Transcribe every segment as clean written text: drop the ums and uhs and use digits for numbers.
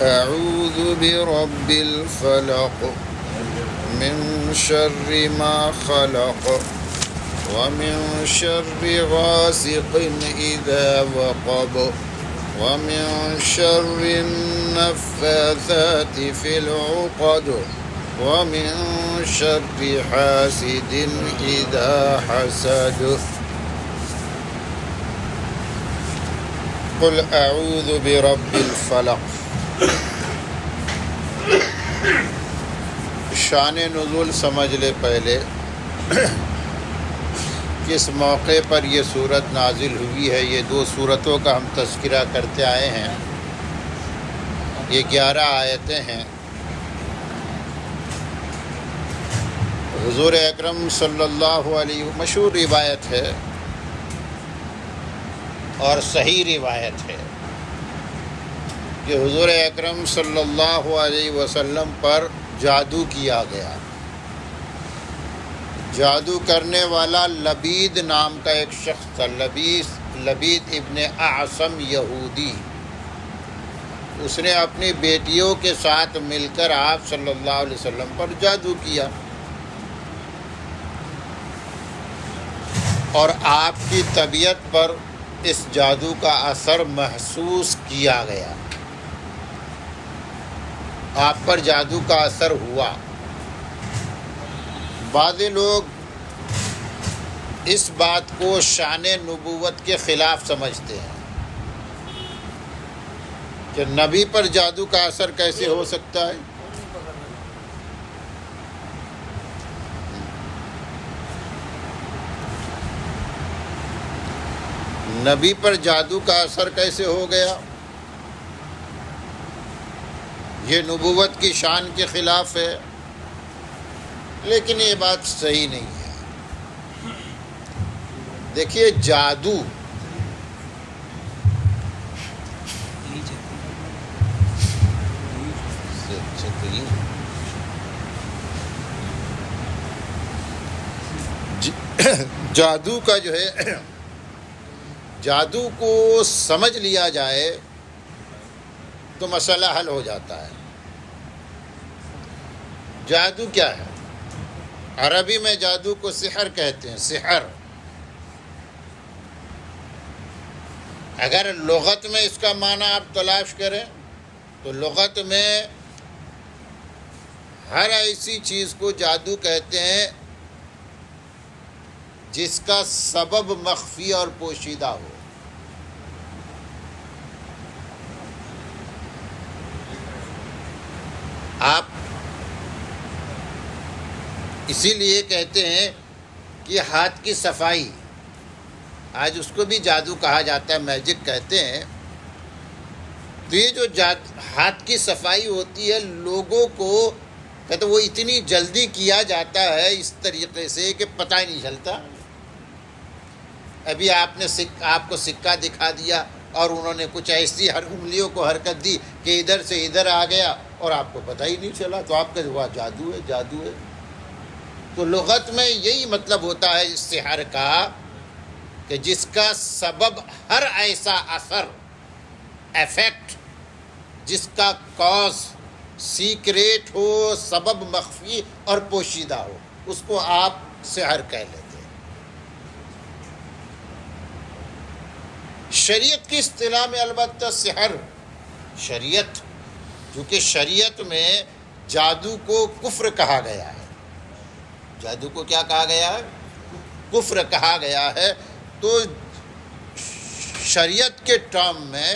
أعوذ برب الفلق من شر ما خلق ومن شر غاسق إذا وقب ومن شر النفاثات في العقد ومن شر حاسد إذا حسد قل اعوذ برب الفلق۔ شان نزول سمجھ لے پہلے کس موقع پر یہ صورت نازل ہوئی ہے۔ یہ دو صورتوں کا ہم تذکرہ کرتے آئے ہیں۔ یہ 11 آیتیں ہیں۔ حضور اکرم صلی اللہ علیہ وسلم، مشہور روایت ہے اور صحیح روایت ہے کہ حضور اکرم صلی اللہ علیہ وسلم پر جادو کیا گیا۔ جادو کرنے والا لبید نام کا ایک شخص تھا، لبید ابن اعصم یہودی۔ اس نے اپنی بیٹیوں کے ساتھ مل کر آپ صلی اللہ علیہ وسلم پر جادو کیا اور آپ کی طبیعت پر اس جادو کا اثر محسوس کیا گیا۔ آپ پر جادو کا اثر ہوا۔ بعض لوگ اس بات کو شان نبوت کے خلاف سمجھتے ہیں کہ نبی پر جادو کا اثر کیسے ہو سکتا ہے۔ نبی پر جادو کا اثر کیسے ہو گیا؟ یہ نبوت کی شان کے خلاف ہے، لیکن یہ بات صحیح نہیں ہے۔ دیکھیے، جادو جادو کا جو ہے، جادو کو سمجھ لیا جائے تو مسئلہ حل ہو جاتا ہے۔ جادو کیا ہے؟ عربی میں جادو کو سحر کہتے ہیں، سحر۔ اگر لغت میں اس کا معنی آپ تلاش کریں تو لغت میں ہر ایسی چیز کو جادو کہتے ہیں جس کا سبب مخفی اور پوشیدہ ہو۔ آپ اسی لیے کہتے ہیں کہ ہاتھ کی صفائی، آج اس کو بھی جادو کہا جاتا ہے، میجک کہتے ہیں۔ تو یہ جو ہاتھ کی صفائی ہوتی ہے، لوگوں کو کہتے وہ اتنی جلدی کیا جاتا ہے اس طریقے سے کہ پتہ ہی نہیں چلتا۔ ابھی آپ کو سکہ دکھا دیا اور انہوں نے کچھ ایسی ہر انگلیوں کو حرکت دی کہ ادھر سے ادھر آ گیا اور آپ کو پتہ ہی نہیں چلا، تو آپ کا ہوا جادو ہے، جادو ہے۔ تو لغت میں یہی مطلب ہوتا ہے اس سحر کا کہ جس کا سبب ہر ایسا اثر، ایفیکٹ، جس کا کاز سیکریٹ ہو، سبب مخفی اور پوشیدہ ہو، اس کو آپ سحر کہہ لیتے ہیں۔ شریعت کی اصطلاح میں البتہ سحر، شریعت، کیونکہ شریعت میں جادو کو کفر کہا گیا ہے۔ جادو کو کیا کہا گیا ہے؟ کفر کہا گیا ہے۔ تو شریعت کے ٹرم میں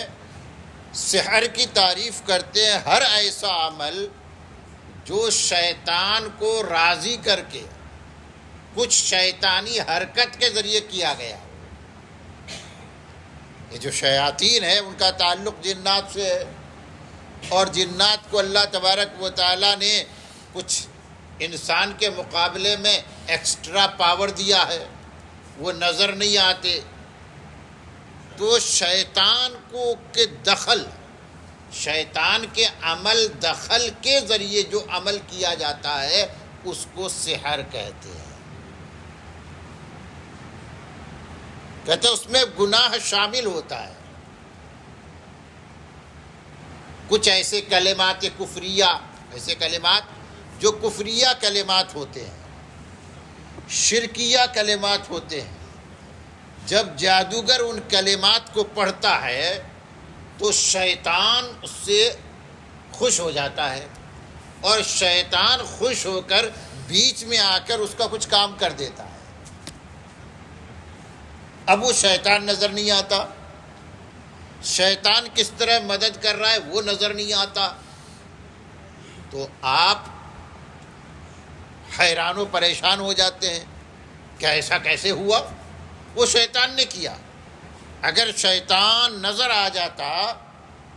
سحر کی تعریف کرتے ہیں ہر ایسا عمل جو شیطان کو راضی کر کے کچھ شیطانی حرکت کے ذریعے کیا گیا۔ یہ جو شیاطین ہیں ان کا تعلق جنات سے ہے، اور جنات کو اللہ تبارک و تعالیٰ نے کچھ انسان کے مقابلے میں ایکسٹرا پاور دیا ہے، وہ نظر نہیں آتے۔ تو شیطان کے دخل، شیطان کے عمل دخل کے ذریعے جو عمل کیا جاتا ہے اس کو سحر کہتے ہیں۔ کہتے ہیں اس میں گناہ شامل ہوتا ہے۔ کچھ ایسے کلمات کفریہ، ایسے کلمات جو کفریہ کلمات ہوتے ہیں، شرکیہ کلمات ہوتے ہیں، جب جادوگر ان کلمات کو پڑھتا ہے تو شیطان اس سے خوش ہو جاتا ہے، اور شیطان خوش ہو کر بیچ میں آ کر اس کا کچھ کام کر دیتا ہے۔ اب وہ شیطان نظر نہیں آتا، شیطان کس طرح مدد کر رہا ہے وہ نظر نہیں آتا، تو آپ حیران و پریشان ہو جاتے ہیں کہ ایسا کیسے ہوا؟ وہ شیطان نے کیا۔ اگر شیطان نظر آ جاتا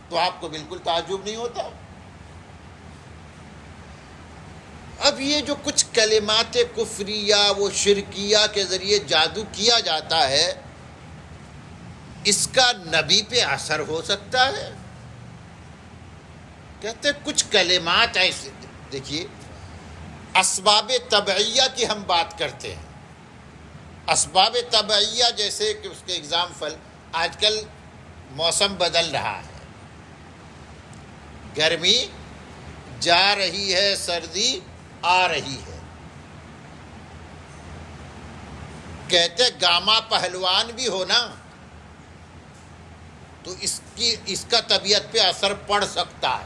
تو آپ کو بالکل تعجب نہیں ہوتا۔ اب یہ جو کچھ کلمات کفریہ وہ شرکیہ کے ذریعے جادو کیا جاتا ہے، اس کا نبی پہ اثر ہو سکتا ہے؟ کہتے ہیں کچھ کلمات ایسے، دیکھیے اسباب طبعیہ کی ہم بات کرتے ہیں، اسباب طبعیہ جیسے کہ اس کے اگزامپل، آج کل موسم بدل رہا ہے، گرمی جا رہی ہے، سردی آ رہی ہے، کہتے گاما پہلوان بھی ہو نا تو اس کا طبیعت پہ اثر پڑ سکتا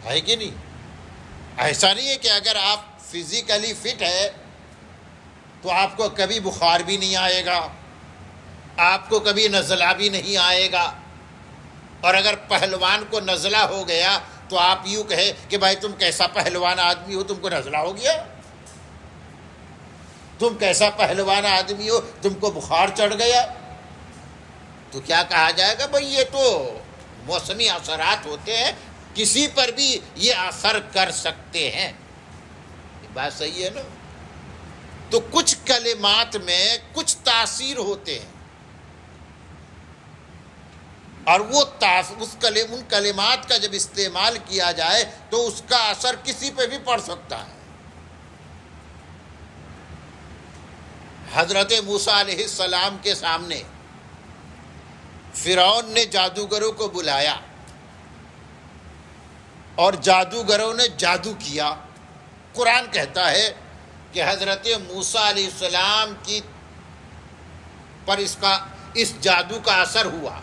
ہے کہ نہیں؟ ایسا نہیں ہے کہ اگر آپ فزیکلی فٹ ہے تو آپ کو کبھی بخار بھی نہیں آئے گا، آپ کو کبھی نزلہ بھی نہیں آئے گا، اور اگر پہلوان کو نزلہ ہو گیا تو آپ یوں کہے کہ بھائی تم کیسا پہلوان آدمی ہو، تم کو نزلہ ہو گیا، تم کیسا پہلوان آدمی ہو، تم کو بخار چڑھ گیا، تو کیا کہا جائے گا؟ بھئی یہ تو موسمی اثرات ہوتے ہیں، کسی پر بھی یہ اثر کر سکتے ہیں۔ یہ بات صحیح ہے نا؟ تو کچھ کلمات میں کچھ تاثیر ہوتے ہیں، اور وہ ان کلمات کا جب استعمال کیا جائے تو اس کا اثر کسی پہ بھی پڑ سکتا ہے۔ حضرت موسیٰ علیہ السلام کے سامنے فرعون نے جادوگروں کو بلایا اور جادوگروں نے جادو کیا۔ قرآن کہتا ہے کہ حضرت موسیٰ علیہ السلام کی پر اس جادو کا اثر ہوا،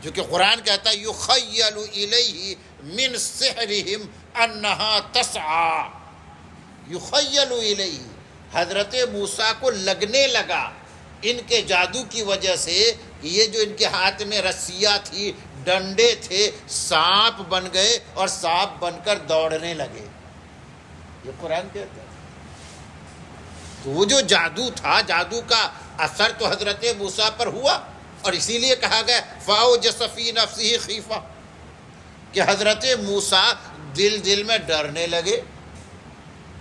جو کہ قرآن کہتا ہے یخیل الیہ من سحرہم انہا تسعی، یخیل الیہ، حضرت موسیٰ کو لگنے لگا ان کے جادو کی وجہ سے کہ یہ جو ان کے ہاتھ میں رسیاں تھی، ڈنڈے تھے، سانپ بن گئے اور سانپ بن کر دوڑنے لگے۔ یہ قرآن کہتا ہے۔ تو وہ جو جادو تھا، جادو کا اثر تو حضرت موسیٰ پر ہوا، اور اسی لیے کہا گیا فَأَوْجَسَ فِي نَفْسِهِ خِیفَةً، کہ حضرت موسیٰ دل میں ڈرنے لگے،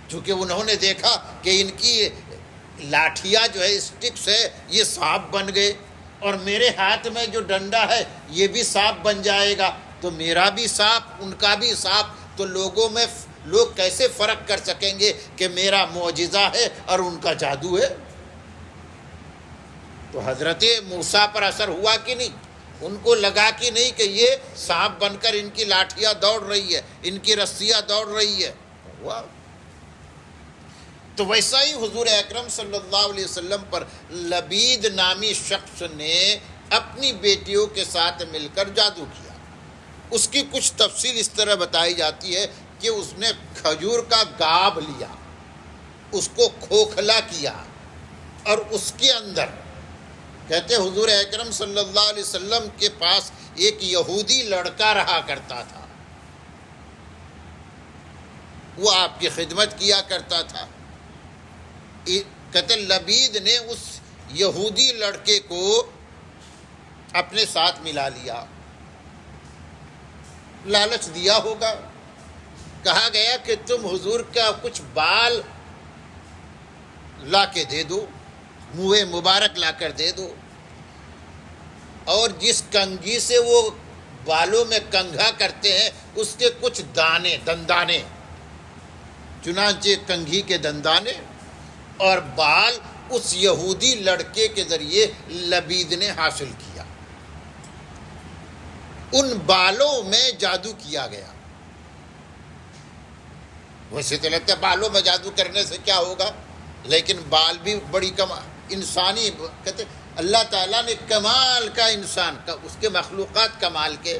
چونکہ انہوں نے دیکھا کہ ان کی لاٹھیاں جو ہے، اسٹکس ہے، یہ سانپ بن گئے، اور میرے ہاتھ میں جو ڈنڈا ہے یہ بھی سانپ بن جائے گا، تو میرا بھی سانپ ان کا بھی سانپ، تو لوگ کیسے فرق کر سکیں گے کہ میرا معجزہ ہے اور ان کا جادو ہے؟ تو حضرت موسیٰ پر اثر ہوا کہ نہیں؟ ان کو لگا کہ نہیں کہ یہ سانپ بن کر ان کی لاٹھیاں دوڑ رہی ہے، ان کی رسیاں دوڑ رہی ہے، ہوا۔ تو ویسا ہی حضور اکرم صلی اللہ علیہ وسلم پر لبید نامی شخص نے اپنی بیٹیوں کے ساتھ مل کر جادو کیا۔ اس کی کچھ تفصیل اس طرح بتائی جاتی ہے کہ اس نے کھجور کا گاب لیا، اس کو کھوکھلا کیا، اور اس کے اندر کہتے حضور اکرم صلی اللہ علیہ وسلم کے پاس ایک یہودی لڑکا رہا کرتا تھا، وہ آپ کی خدمت کیا کرتا تھا۔ کہتے لبید نے اس یہودی لڑکے کو اپنے ساتھ ملا لیا، لالچ دیا ہوگا، کہا گیا کہ تم حضور کا کچھ بال لا کے دے دو، منہ مبارک لا کر دے دو، اور جس کنگھی سے وہ بالوں میں کنگھا کرتے ہیں اس کے کچھ دندانے، چنانچہ کنگھی کے دندانے اور بال اس یہودی لڑکے کے ذریعے لبید نے حاصل کیا۔ ان بالوں میں جادو کیا گیا۔ ویسے تو لگتا ہے بالوں میں جادو کرنے سے کیا ہوگا، لیکن بال بھی بڑی انسانی کہتے اللہ تعالیٰ نے کمال کا انسان کا، اس کے مخلوقات کمال کے۔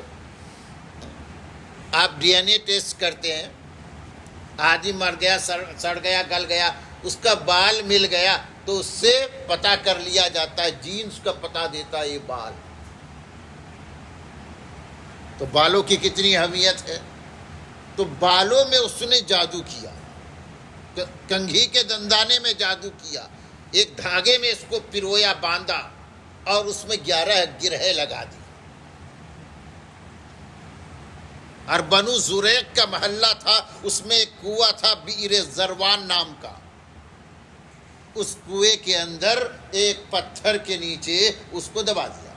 آپ ڈی این اے ٹیسٹ کرتے ہیں، آدمی مر گیا، سڑ گیا، گل گیا، اس کا بال مل گیا تو اس سے پتہ کر لیا جاتا ہے، جینز کا پتہ دیتا ہے یہ بال۔ تو بالوں کی کتنی اہمیت ہے۔ تو بالوں میں اس نے جادو کیا، کنگھی کے دندانے میں جادو کیا، ایک دھاگے میں اس کو پرویا، باندھا اور اس میں 11 گرہیں لگا دی۔ اور بنو زریق کا محلہ تھا، اس میں ایک کنواں تھا بئر زروان نام کا، اس کنویں کے اندر ایک پتھر کے نیچے اس کو دبا دیا۔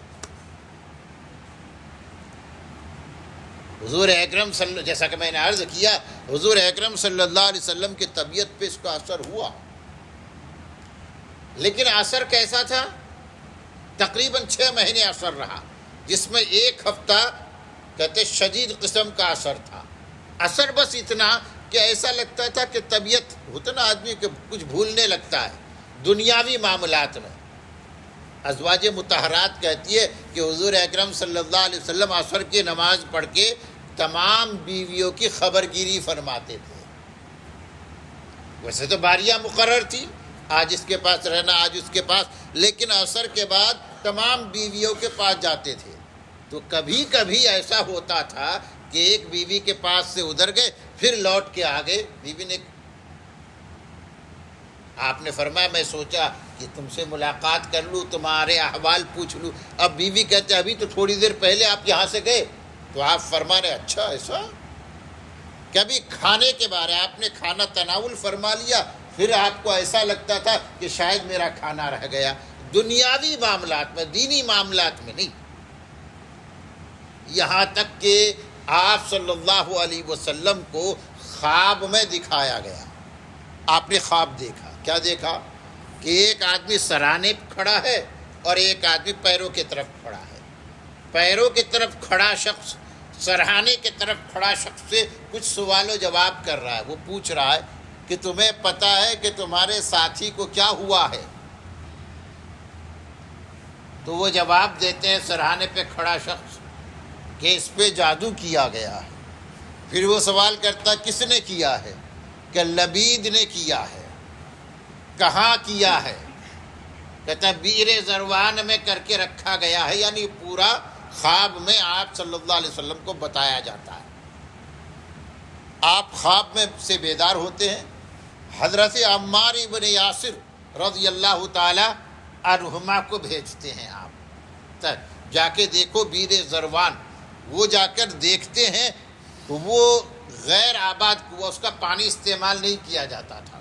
حضور اکرم جیسا کہ میں نے عرض کیا، حضور اکرم صلی اللہ علیہ وسلم کی طبیعت پہ اس کا اثر ہوا، لیکن اثر کیسا تھا؟ تقریباً 6 مہینے اثر رہا، جس میں 1 ہفتہ کہتے شدید قسم کا اثر تھا۔ اثر بس اتنا کہ ایسا لگتا تھا کہ طبیعت ہوتا نا آدمی کہ کچھ بھولنے لگتا ہے دنیاوی معاملات میں۔ ازواج مطہرات کہتی ہے کہ حضور اکرم صلی اللہ علیہ وسلم عصر کی نماز پڑھ کے تمام بیویوں کی خبر گیری فرماتے تھے۔ ویسے تو باریاں مقرر تھی، آج اس کے پاس رہنا، آج اس کے پاس، لیکن عصر کے بعد تمام بیویوں کے پاس جاتے تھے۔ تو کبھی کبھی ایسا ہوتا تھا کہ ایک بیوی کے پاس سے ادھر گئے، پھر لوٹ کے آ گئے۔ بیوی نے آپ نے فرمایا میں سوچا کہ تم سے ملاقات کر لوں، تمہارے احوال پوچھ لوں۔ اب بیوی کہتے ابھی تو تھوڑی دیر پہلے آپ یہاں سے گئے، تو آپ فرما رہے اچھا ایسا۔ کبھی کھانے کے بارے آپ نے کھانا تناول فرما لیا، پھر آپ کو ایسا لگتا تھا کہ شاید میرا کھانا رہ گیا۔ دنیاوی معاملات میں، دینی معاملات میں نہیں۔ یہاں تک کہ آپ صلی اللہ علیہ وسلم کو خواب میں دکھایا گیا۔ آپ نے خواب دیکھا، کیا دیکھا؟ کہ ایک آدمی سرانے پہ کھڑا ہے اور ایک آدمی پیروں کی طرف کھڑا ہے۔ پیروں کی طرف کھڑا شخص سرہانے کی طرف کھڑا شخص سے کچھ سوال و جواب کر رہا ہے۔ وہ پوچھ رہا ہے کہ تمہیں پتہ ہے کہ تمہارے ساتھی کو کیا ہوا ہے؟ تو وہ جواب دیتے ہیں سرہانے پہ کھڑا شخص کہ اس پہ جادو کیا گیا ہے۔ پھر وہ سوال کرتا کس نے کیا ہے؟ کہ لبید نے کیا ہے۔ کہاں کیا ہے؟ کہتا ہے بئر زروان میں کر کے رکھا گیا ہے، یعنی پورا خواب میں آپ صلی اللہ علیہ وسلم کو بتایا جاتا ہے۔ آپ خواب میں سے بیدار ہوتے ہیں، حضرت عمار ابن یاسر رضی اللہ تعالی عنہما کو بھیجتے ہیں آپ، جا کے دیکھو بئر زروان۔ وہ جا کر دیکھتے ہیں تو وہ غیر آباد کنواں، اس کا پانی استعمال نہیں کیا جاتا تھا۔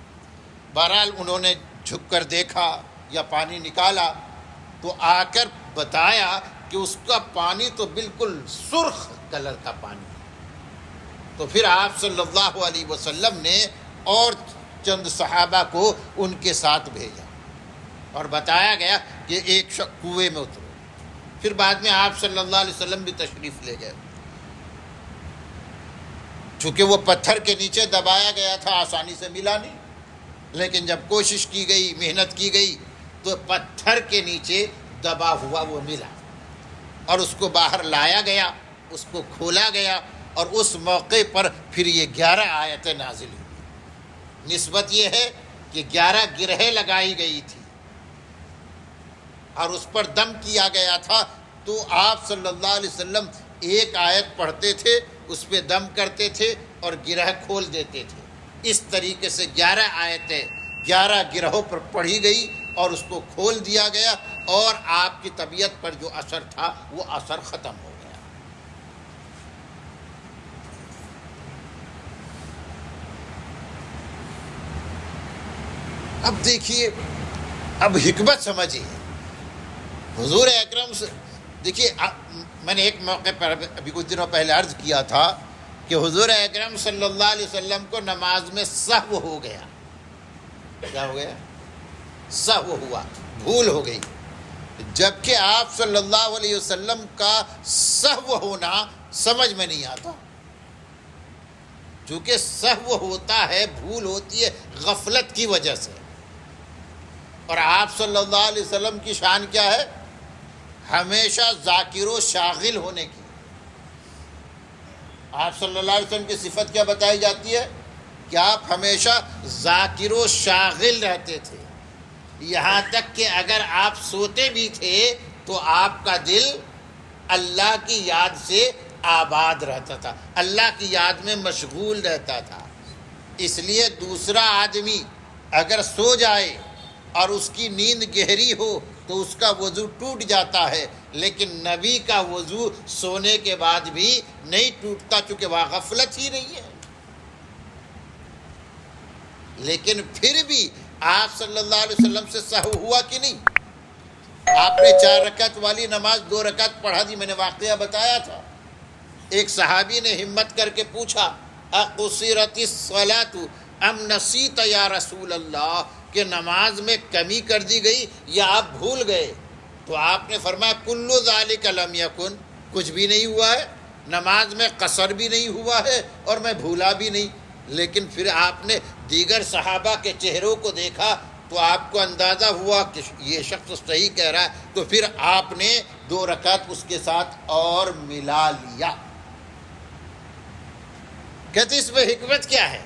بہرحال انہوں نے جھک کر دیکھا یا پانی نکالا تو آ کر بتایا کہ اس کا پانی تو بالکل سرخ کلر کا پانی ہے۔ تو پھر آپ صلی اللہ علیہ وسلم نے اور چند صحابہ کو ان کے ساتھ بھیجا اور بتایا گیا کہ ایک شخص کنویں میں اترو۔ پھر بعد میں آپ صلی اللہ علیہ وسلم بھی تشریف لے گئے۔ چونکہ وہ پتھر کے نیچے دبایا گیا تھا، آسانی سے ملا نہیں، لیکن جب کوشش کی گئی، محنت کی گئی تو پتھر کے نیچے دبا ہوا وہ ملا اور اس کو باہر لایا گیا، اس کو کھولا گیا، اور اس موقع پر پھر یہ 11 آیتیں نازل ہوئی۔ نسبت یہ ہے کہ 11 گرہیں لگائی گئی تھی اور اس پر دم کیا گیا تھا، تو آپ صلی اللہ علیہ وسلم ایک آیت پڑھتے تھے، اس پہ دم کرتے تھے اور گرہ کھول دیتے تھے۔ اس طریقے سے 11 آیتیں 11 گرہوں پر پڑھی گئی اور اس کو کھول دیا گیا، اور آپ کی طبیعت پر جو اثر تھا وہ اثر ختم ہو گیا۔ اب دیکھیے، اب حکمت سمجھیے حضور اکرم سے۔ دیکھیے میں نے ایک موقع پر ابھی کچھ دنوں پہلے عرض کیا تھا کہ حضور اکرم صلی اللہ علیہ وسلم کو نماز میں سہو ہو گیا۔ کیا ہو گیا؟ سہو ہوا، بھول ہو گئی۔ جبکہ آپ صلی اللہ علیہ وسلم کا سہو ہونا سمجھ میں نہیں آتا، چونکہ سہو ہوتا ہے، بھول ہوتی ہے غفلت کی وجہ سے، اور آپ صلی اللہ علیہ وسلم کی شان کیا ہے؟ ہمیشہ ذاکر و شاغل ہونے کی۔ آپ صلی اللہ علیہ وسلم کی صفت کیا بتائی جاتی ہے؟ کہ آپ ہمیشہ ذاکر و شاغل رہتے تھے، یہاں تک کہ اگر آپ سوتے بھی تھے تو آپ کا دل اللہ کی یاد سے آباد رہتا تھا، اللہ کی یاد میں مشغول رہتا تھا۔ اس لیے دوسرا آدمی اگر سو جائے اور اس کی نیند گہری ہو تو اس کا وضو ٹوٹ جاتا ہے، لیکن نبی کا وضو سونے کے بعد بھی نہیں ٹوٹتا، چونکہ وہ غفلت ہی نہیں ہے۔ لیکن پھر بھی آپ صلی اللہ علیہ وسلم سے سہو ہوا کہ نہیں؟ آپ نے 4 رکعت والی نماز 2 رکعت پڑھا دی، میں نے واقعہ بتایا تھا۔ ایک صحابی نے ہمت کر کے پوچھا، اقصرت الصلاۃ ام نسیت یا رسول اللہ، کہ نماز میں کمی کر دی گئی یا آپ بھول گئے؟ تو آپ نے فرمایا کل ذالک لم یکن، کچھ بھی نہیں ہوا ہے، نماز میں قصر بھی نہیں ہوا ہے اور میں بھولا بھی نہیں۔ لیکن پھر آپ نے دیگر صحابہ کے چہروں کو دیکھا تو آپ کو اندازہ ہوا کہ یہ شخص صحیح کہہ رہا ہے، تو پھر آپ نے 2 رکعت اس کے ساتھ اور ملا لیا۔ کہتے اس میں حکمت کیا ہے؟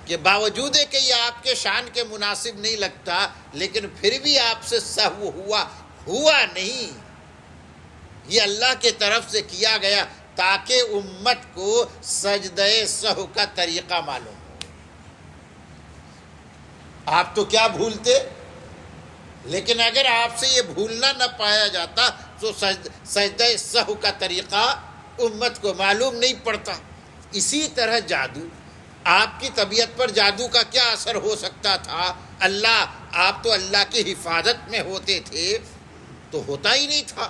کہ باوجود کہ یہ آپ کے شان کے مناسب نہیں لگتا، لیکن پھر بھی آپ سے سہو ہوا نہیں، یہ اللہ کی طرف سے کیا گیا تاکہ امت کو سجدہ سہو کا طریقہ معلوم ہو۔ آپ تو کیا بھولتے، لیکن اگر آپ سے یہ بھولنا نہ پایا جاتا تو سجدہ سہو کا طریقہ امت کو معلوم نہیں پڑتا۔ اسی طرح جادو، آپ کی طبیعت پر جادو کا کیا اثر ہو سکتا تھا؟ آپ تو اللہ کی حفاظت میں ہوتے تھے تو ہوتا ہی نہیں تھا،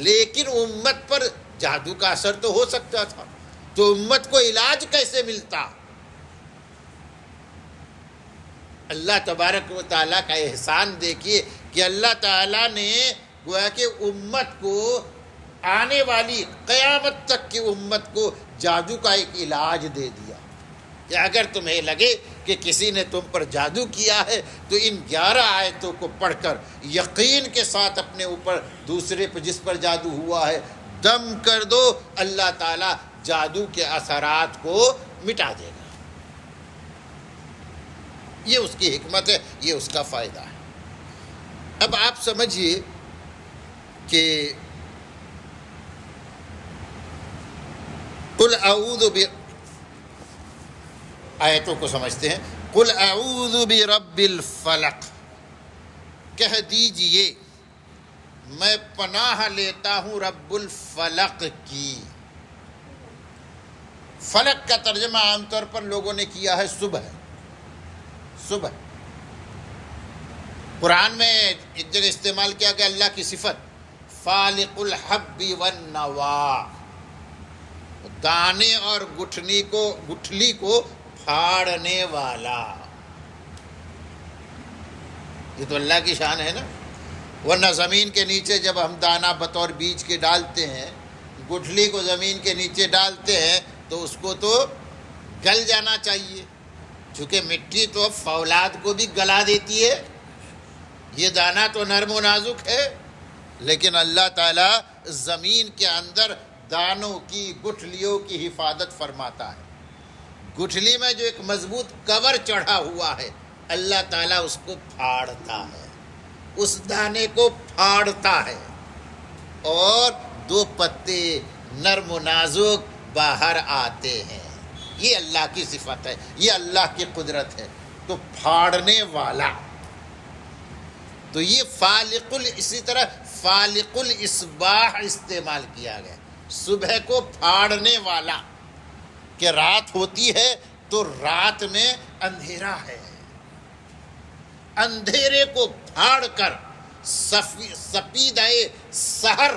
لیکن امت پر جادو کا اثر تو ہو سکتا تھا، تو امت کو علاج کیسے ملتا؟ اللہ تبارک و تعالیٰ کا احسان دیکھیے کہ اللہ تعالیٰ نے گویا کہ امت کو، آنے والی قیامت تک کی امت کو جادو کا ایک علاج دے دیا کہ اگر تمہیں لگے کہ کسی نے تم پر جادو کیا ہے تو ان 11 آیتوں کو پڑھ کر یقین کے ساتھ اپنے اوپر دوسرے پر جس پر جادو ہوا ہے دم کر دو، اللہ تعالیٰ جادو کے اثرات کو مٹا دے گا۔ یہ اس کی حکمت ہے، یہ اس کا فائدہ ہے۔ اب آپ سمجھیے کہ قل اعوذ آیتوں کو سمجھتے ہیں۔ قل اعوذ برب الفلق، کہہ دیجئے میں پناہ لیتا ہوں رب الفلق کی۔ فلق کا ترجمہ عام طور پر لوگوں نے کیا ہے صبح۔ صبح قرآن میں ایک جگہ استعمال کیا گیا اللہ کی صفت فالق الحب والنوا، دانے اور گٹھلی کو پھاڑنے والا۔ یہ تو اللہ کی شان ہے نا، ورنہ زمین کے نیچے جب ہم دانہ بطور بیج کے ڈالتے ہیں، گٹھلی کو زمین کے نیچے ڈالتے ہیں تو اس کو تو گل جانا چاہیے، چونکہ مٹی تو فولاد کو بھی گلا دیتی ہے، یہ دانہ تو نرم و نازک ہے، لیکن اللہ تعالیٰ زمین کے اندر دانوں کی، گٹھلیوں کی حفاظت فرماتا ہے۔ گٹھلی میں جو ایک مضبوط کور چڑھا ہوا ہے، اللہ تعالیٰ اس کو پھاڑتا ہے، اس دانے کو پھاڑتا ہے، اور 2 پتے نرم و نازک باہر آتے ہیں۔ یہ اللہ کی صفت ہے، یہ اللہ کی قدرت ہے، تو پھاڑنے والا۔ تو یہ اسی طرح فالق الاصباح استعمال کیا گیا، صبح کو پھاڑنے والا، کہ رات ہوتی ہے تو رات میں اندھیرا ہے، اندھیرے کو پھاڑ کر سپیدہ سحر،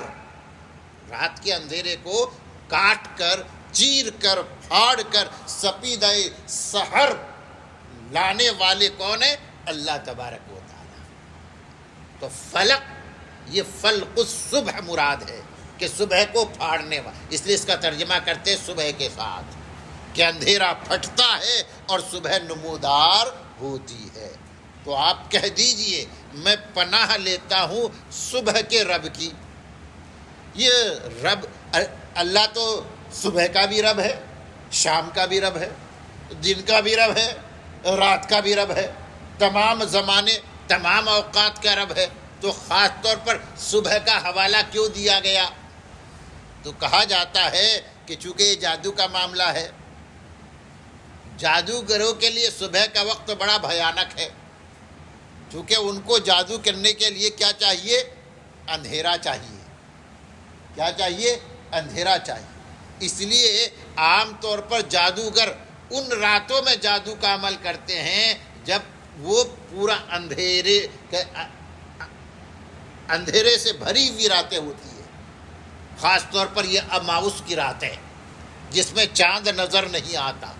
رات کے اندھیرے کو کاٹ کر، چیر کر، پھاڑ کر سپیدہ سحر لانے والے کون ہیں؟ اللہ تبارک و تعالی۔ تو فلق، یہ فلق الصبح مراد ہے کہ صبح کو پھاڑنے والا، اس لیے اس کا ترجمہ کرتے صبح کے ساتھ کہ اندھیرا پھٹتا ہے اور صبح نمودار ہوتی ہے۔ تو آپ کہہ دیجئے میں پناہ لیتا ہوں صبح کے رب کی۔ یہ رب اللہ تو صبح کا بھی رب ہے، شام کا بھی رب ہے، دن کا بھی رب ہے، رات کا بھی رب ہے، تمام زمانے تمام اوقات کا رب ہے۔ تو خاص طور پر صبح کا حوالہ کیوں دیا گیا؟ تو کہا جاتا ہے کہ چونکہ یہ جادو کا معاملہ ہے، جادوگروں کے لیے صبح کا وقت بڑا بھیانک ہے، چونکہ ان کو جادو کرنے کے لیے کیا چاہیے؟ اندھیرا چاہیے۔ کیا چاہیے؟ اندھیرا چاہیے۔ اس لیے عام طور پر جادوگر ان راتوں میں جادو کا عمل کرتے ہیں جب وہ پورا اندھیرے سے بھری ہوئی راتیں ہوتی ہیں۔ خاص طور پر یہ اماؤس کی رات ہے جس میں چاند نظر نہیں آتا،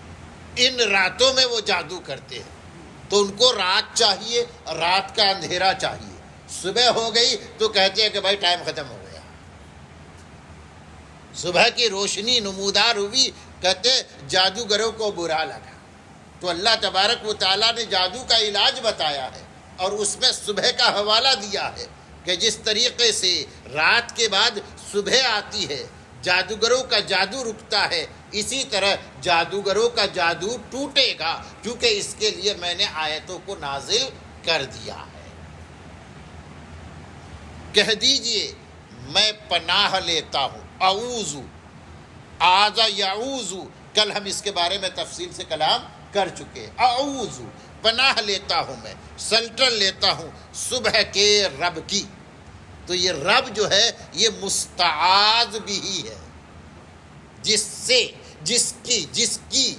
ان راتوں میں وہ جادو کرتے ہیں۔ تو ان کو رات چاہیے، رات کا اندھیرا چاہیے۔ صبح ہو گئی تو کہتے ہیں کہ بھائی ٹائم ختم ہو گیا، صبح کی روشنی نمودار ہوئی، کہتے جادوگروں کو برا لگا۔ تو اللہ تبارک و تعالیٰ نے جادو کا علاج بتایا ہے اور اس میں صبح کا حوالہ دیا ہے کہ جس طریقے سے رات کے بعد صبح آتی ہے، جادوگروں کا جادو رکتا ہے، اسی طرح جادوگروں کا جادو ٹوٹے گا، کیونکہ اس کے لیے میں نے آیتوں کو نازل کر دیا ہے۔ کہہ دیجئے میں پناہ لیتا ہوں، اعوذ، آذ یعوذ، کل ہم اس کے بارے میں تفصیل سے کلام کر چکے۔ اعوذ، پناہ لیتا ہوں، میں سلطن لیتا ہوں صبح کے رب کی۔ تو یہ رب جو ہے یہ مستعاذ بھی ہے، جس کی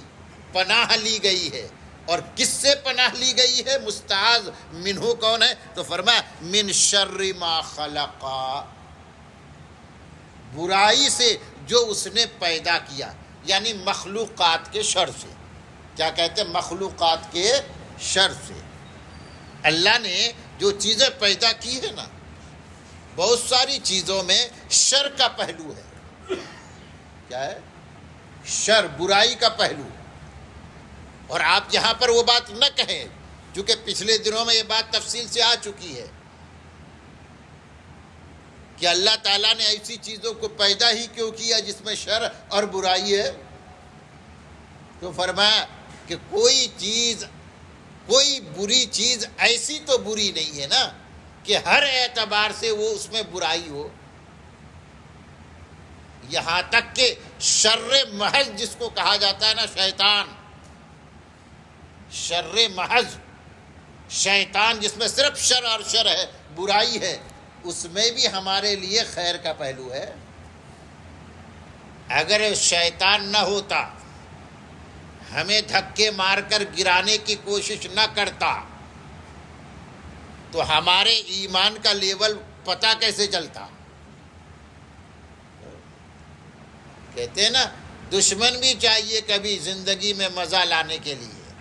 پناہ لی گئی ہے۔ اور کس سے پناہ لی گئی ہے؟ مستعاذ منہ کون ہے؟ تو فرمایا من شر ما خلق، برائی سے جو اس نے پیدا کیا، یعنی مخلوقات کے شر سے۔ کیا کہتے ہیں؟ مخلوقات کے شر سے۔ اللہ نے جو چیزیں پیدا کی ہے نا، بہت ساری چیزوں میں شر کا پہلو ہے۔ کیا ہے؟ شر، برائی کا پہلو۔ اور آپ یہاں پر وہ بات نہ کہیں، کیونکہ پچھلے دنوں میں یہ بات تفصیل سے آ چکی ہے کہ اللہ تعالیٰ نے ایسی چیزوں کو پیدا ہی کیوں کیا جس میں شر اور برائی ہے۔ تو فرمایا کہ کوئی بری چیز ایسی تو بری نہیں ہے نا کہ ہر اعتبار سے وہ اس میں برائی ہو، یہاں تک کہ شر محض جس کو کہا جاتا ہے نا، شیطان، شر محض، شیطان جس میں صرف شر اور شر ہے، برائی ہے، اس میں بھی ہمارے لیے خیر کا پہلو ہے۔ اگر شیطان نہ ہوتا، ہمیں دھکے مار کر گرانے کی کوشش نہ کرتا، تو ہمارے ایمان کا لیول پتہ کیسے چلتا؟ کہتے ہیں نا دشمن بھی چاہیے کبھی زندگی میں مزہ لانے کے لیے۔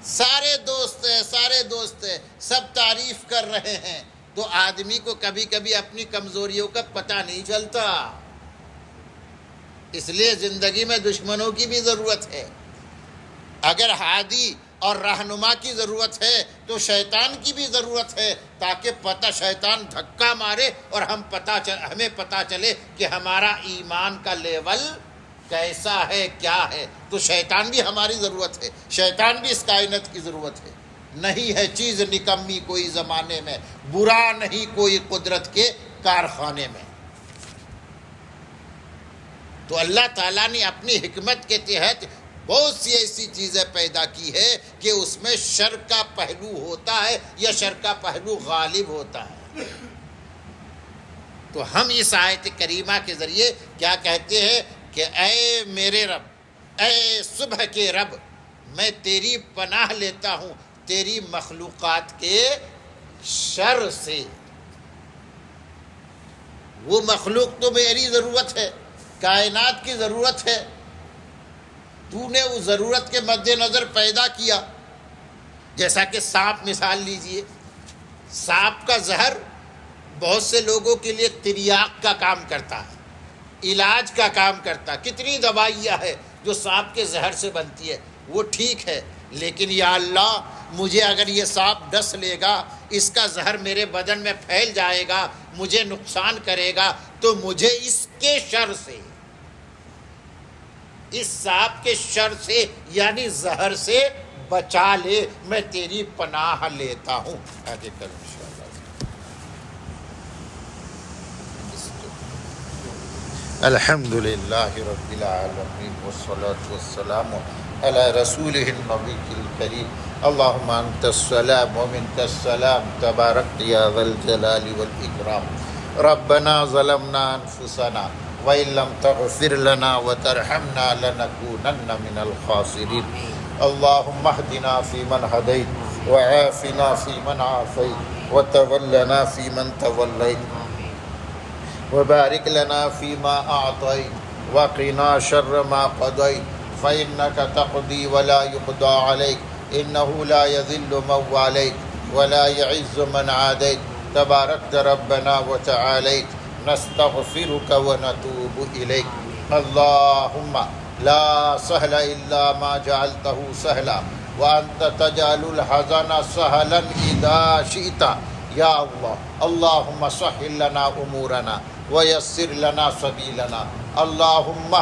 سارے دوست ہیں، سب تعریف کر رہے ہیں، تو آدمی کو کبھی کبھی اپنی کمزوریوں کا پتہ نہیں چلتا۔ اس لیے زندگی میں دشمنوں کی بھی ضرورت ہے۔ اگر ہادی اور رہنما کی ضرورت ہے تو شیطان کی بھی ضرورت ہے، تاکہ پتہ شیطان دھکا مارے اور ہمیں پتہ چلے کہ ہمارا ایمان کا لیول کیسا ہے، کیا ہے۔ تو شیطان بھی ہماری ضرورت ہے، شیطان بھی اس کائنات کی ضرورت ہے۔ نہیں ہے چیز نکمی کوئی زمانے میں، برا نہیں کوئی قدرت کے کارخانے میں۔ تو اللہ تعالیٰ نے اپنی حکمت کے تحت بہت سی ایسی چیزیں پیدا کی ہے کہ اس میں شر کا پہلو ہوتا ہے یا شر کا پہلو غالب ہوتا ہے۔ تو ہم اس آیت کریمہ کے ذریعے کیا کہتے ہیں کہ اے میرے رب، اے صبح کے رب، میں تیری پناہ لیتا ہوں تیری مخلوقات کے شر سے۔ وہ مخلوق تو میری ضرورت ہے، کائنات کی ضرورت ہے، تو نے اس ضرورت کے مد نظر پیدا کیا۔ جیسا کہ سانپ مثال لیجئے، سانپ کا زہر بہت سے لوگوں کے لیے تریاق کا کام کرتا ہے، علاج کا کام کرتا ہے، کتنی دوائیاں ہیں جو سانپ کے زہر سے بنتی ہے، وہ ٹھیک ہے، لیکن یا اللہ مجھے اگر یہ سانپ ڈس لے گا، اس کا زہر میرے بدن میں پھیل جائے گا، مجھے نقصان کرے گا، تو مجھے اس کے شر سے، اس سانپ کے شر سے یعنی زہر سے بچا لے، میں تیری پناہ لیتا ہوں۔ آگے کروں انشاءاللہ۔ الحمد للہ رب العالمین والصلاة والسلام علی رسولہ النبی الکریم، اللہم انت السلام ومنک السلام، تبارکت یا ذا الجلال والاکرام۔ ربنا ظلمنا انفسنا وإن لم تغفر لنا وترحمنا لنكونن من الخاسرين، اللهم اهدنا فيمن هديت وعافنا فيمن عافيت وتولنا فيمن توليت وبارك لنا فيما أعطيت وقنا شر ما قضيت فإنك تقضي ولا يقضى عليك إنه لا يذل من واليت ولا يعز من عاديت تباركت ربنا وتعاليت نستغفرك ونتوب إليك اللهم لا سهل إلا ما جعلته سهلا وأنت تجعل الحزن سهلا إذا شئت يا الله اللهم سهل لنا أمورنا ويسر لنا سبيلنا اللهم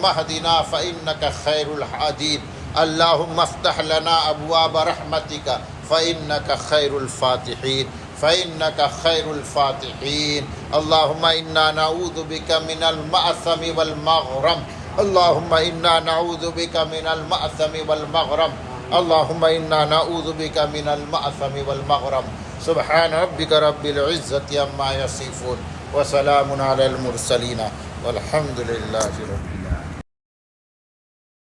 اهدنا فإنك خير الهادين اللهم افتح لنا أبواب رحمتك فإنك خير الفاتحين اللهم إنا نعوذ بك من المأثم والمغرم اللهم إنا نعوذ بك من المأثم والمغرم اللهم إنا نعوذ بك من المأثم والمغرم سبحان ربك رب العزة عما يصفون وسلام على المرسلين والحمد لله رب العالمين۔